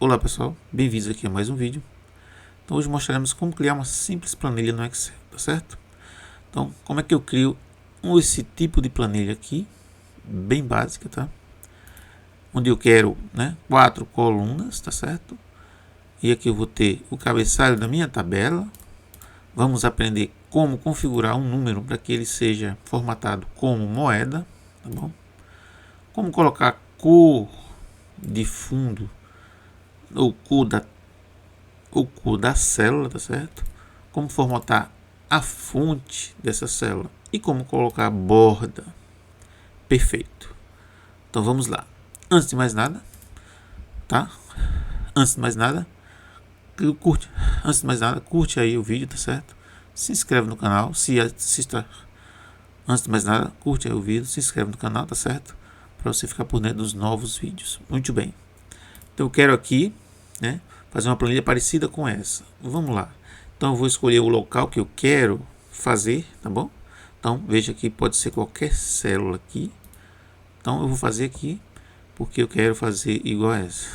Olá pessoal, bem-vindos aqui a mais um vídeo. Então hoje mostraremos como criar uma simples planilha no Excel, tá certo? Então como é que eu crio esse tipo de planilha aqui, bem básica, tá? Onde eu quero, 4 colunas, tá certo? E aqui eu vou ter o cabeçalho da minha tabela. Vamos aprender como configurar um número para que ele seja formatado como moeda, tá bom? Como colocar cor de fundo ou cor da célula, tá certo? Como formatar a fonte dessa célula e como colocar a borda. Perfeito. Então vamos lá. Antes de mais nada, tá? Antes de mais nada, curte aí o vídeo, tá certo? Se inscreve no canal, Antes de mais nada, curte aí o vídeo, se inscreve no canal, tá certo? Para você ficar por dentro dos novos vídeos. Muito bem. Então eu quero aqui, fazer uma planilha parecida com essa. Vamos lá. Então eu vou escolher o local que eu quero fazer, tá bom? Então veja que pode ser qualquer célula aqui. Então eu vou fazer aqui porque eu quero fazer igual a essa.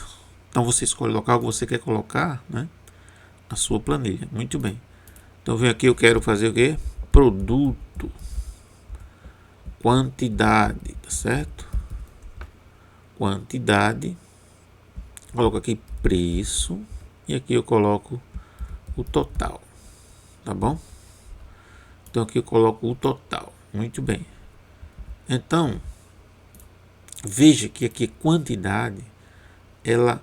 Então você escolhe o local que você quer colocar, a sua planilha. Muito bem. Então vem aqui, eu quero fazer o que? Produto, quantidade, tá certo? Quantidade. Coloco aqui preço e aqui eu coloco o total, tá bom? Então aqui eu coloco o total. Muito bem. Então veja que aqui quantidade ela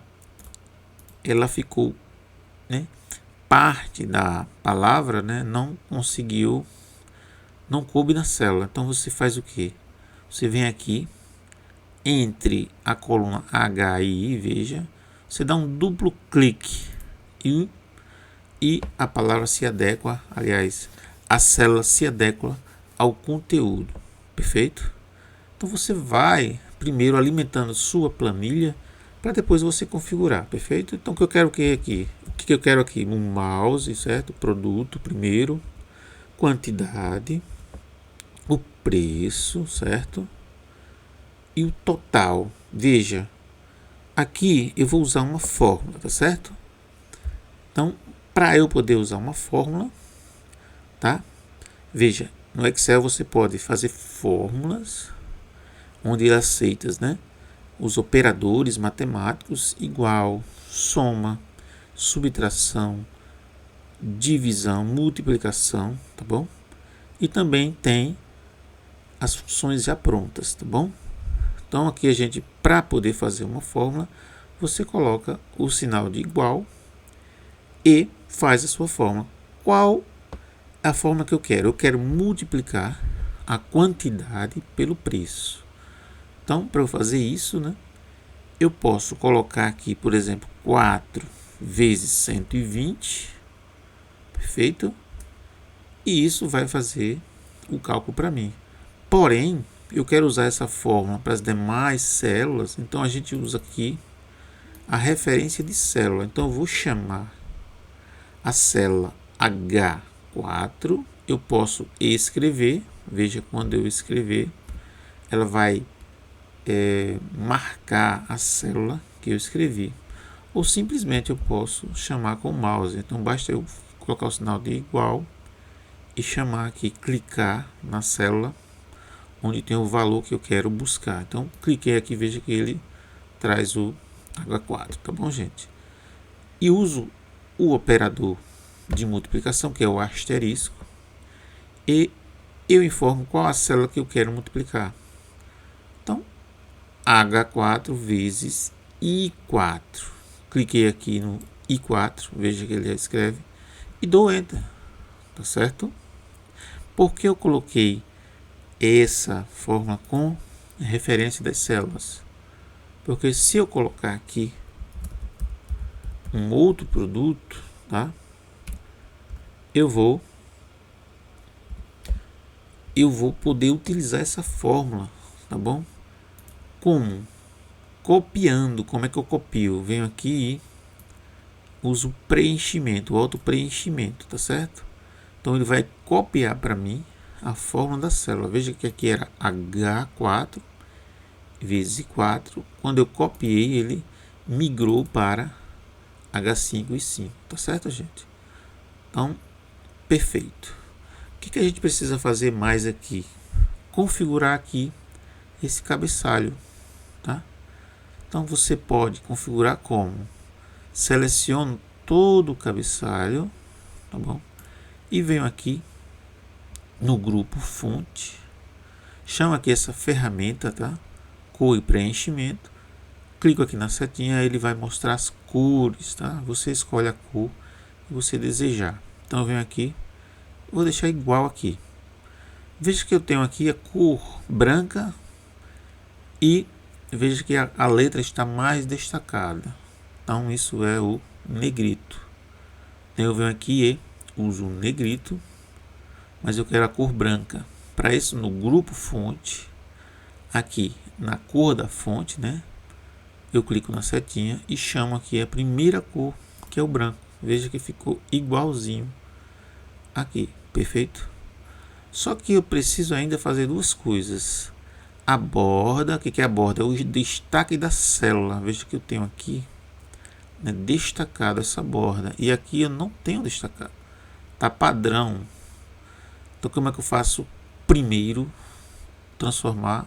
ficou, parte da palavra, não conseguiu, não coube na célula. Então você faz o que? Você vem aqui entre a coluna H e I, veja, você dá um duplo clique e a palavra se adequa, aliás, a célula se adequa ao conteúdo. Perfeito? Então você vai primeiro alimentando sua planilha para depois você configurar. Perfeito? Então o que eu quero aqui? O que eu quero aqui? Um mouse, certo? Produto primeiro, quantidade, o preço, certo? E o total. Veja, aqui eu vou usar uma fórmula, tá certo? Então, para eu poder usar uma fórmula, tá? Veja, no Excel você pode fazer fórmulas onde ele aceita, os operadores matemáticos igual, soma, subtração, divisão, multiplicação, tá bom? E também tem as funções já prontas, tá bom? Então aqui a gente, para poder fazer uma fórmula, você coloca o sinal de igual e faz a sua fórmula. Qual é a forma que eu quero? Eu quero multiplicar a quantidade pelo preço. Então, para eu fazer isso, eu posso colocar aqui, por exemplo, 4 vezes 120, perfeito? E isso vai fazer o cálculo para mim. Porém, eu quero usar essa fórmula para as demais células, então a gente usa aqui a referência de célula. Então eu vou chamar a célula H4, eu posso escrever, veja, quando eu escrever, ela vai marcar a célula que eu escrevi. Ou simplesmente eu posso chamar com o mouse. Então basta eu colocar o sinal de igual e chamar aqui, clicar na célula onde tem o valor que eu quero buscar. Então cliquei aqui, veja que ele traz o H4, tá bom, gente? E uso o operador de multiplicação, que é o asterisco, e eu informo qual a célula que eu quero multiplicar. Então H4 vezes I4. Cliquei aqui no I4, veja que ele já escreve, e dou Enter, tá certo? Por que eu coloquei essa fórmula com referência das células? Porque se eu colocar aqui um outro produto, tá? Eu vou poder utilizar essa fórmula, tá bom? Como? Copiando. Como é que eu copio? Venho aqui e uso preenchimento, auto preenchimento, tá certo? Então ele vai copiar para mim a fórmula da célula. Veja que aqui era H4 vezes 4. Quando eu copiei, ele migrou para H5 e 5, tá certo, gente? Então, perfeito. O que a gente precisa fazer mais aqui? Configurar aqui esse cabeçalho, tá? Então você pode configurar como? Seleciono todo o cabeçalho, tá bom? E venho aqui no grupo fonte, chamo aqui essa ferramenta, tá? Cor e preenchimento. Clico aqui na setinha, ele vai mostrar as cores, tá? Você escolhe a cor que você desejar. Então eu venho aqui, vou deixar igual aqui. Veja que eu tenho aqui a cor branca e veja que a letra está mais destacada. Então isso é o negrito. Então eu venho aqui e uso o negrito, mas eu quero a cor branca. Para isso, no grupo fonte, aqui na cor da fonte, né? Eu clico na setinha e chamo aqui a primeira cor, que é o branco. Veja que ficou igualzinho aqui, perfeito? Só que eu preciso ainda fazer duas coisas. A borda, o que é a borda? É o destaque da célula. Veja que eu tenho aqui, né, destacado essa borda. E aqui eu não tenho destacado. Tá padrão. Então como é que eu faço? Primeiro, transformar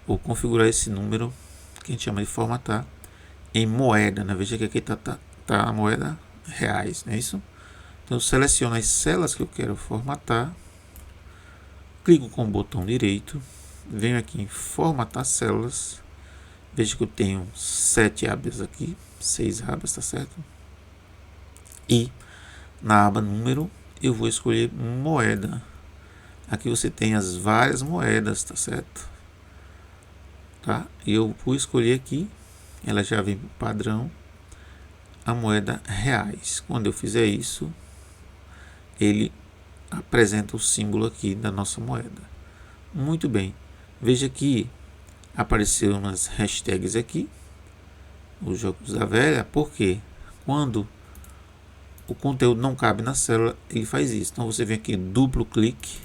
ou configurar esse número, que a gente chama de formatar, em moeda, né? Veja que aqui tá a moeda reais, não é isso? Então eu seleciono as células que eu quero formatar, clico com o botão direito, venho aqui em formatar células, veja que eu tenho 7 abas aqui, 6 abas, tá certo? E na aba número eu vou escolher moeda. Aqui você tem as várias moedas, tá certo? Tá? Eu vou escolher aqui, ela já vem padrão, a moeda reais. Quando eu fizer isso, ele apresenta o símbolo aqui da nossa moeda. Muito bem. Veja que apareceram umas hashtags aqui, os jogos da velha, porque quando o conteúdo não cabe na célula, ele faz isso. Então você vem aqui, duplo clique,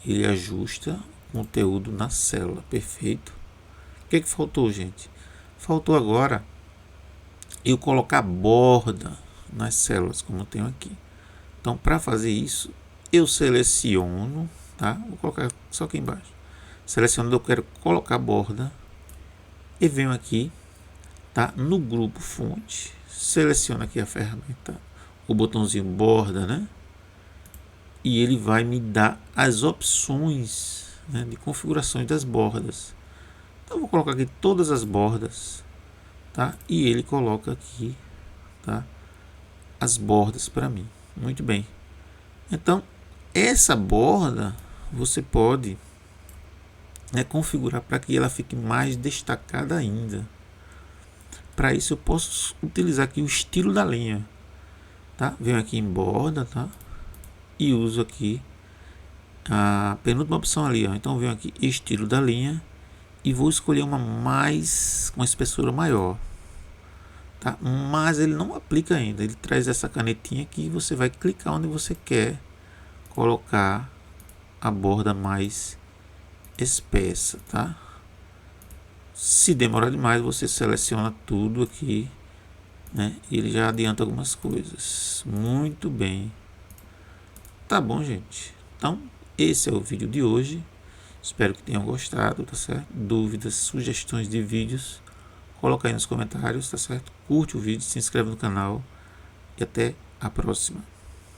ele ajusta o conteúdo na célula, perfeito. O que faltou, gente? Faltou agora eu colocar borda nas células, como eu tenho aqui. Então, para fazer isso, eu seleciono, tá? Vou colocar só aqui embaixo. Seleciono, eu quero colocar borda e venho aqui, tá? No grupo fonte, seleciono aqui a ferramenta, o botãozinho borda, né? E ele vai me dar as opções, né, de configurações das bordas. Então eu vou colocar aqui todas as bordas, tá? E ele coloca aqui, tá, as bordas para mim. Muito bem. Então essa borda você pode, né, configurar para que ela fique mais destacada ainda. Para isso eu posso utilizar aqui o estilo da linha, tá? Venho aqui em borda, tá? E uso aqui a penúltima opção ali, ó. Então venho aqui estilo da linha e vou escolher uma mais com espessura maior, tá? Mas ele não aplica ainda, ele traz essa canetinha aqui e você vai clicar onde você quer colocar a borda mais espessa, tá? Se demorar demais, você seleciona tudo aqui, né? E ele já adianta algumas coisas. Muito bem. Tá bom, gente? Então, esse é o vídeo de hoje. Espero que tenham gostado, tá certo? Dúvidas, sugestões de vídeos, coloca aí nos comentários, tá certo? Curte o vídeo, se inscreve no canal e até a próxima.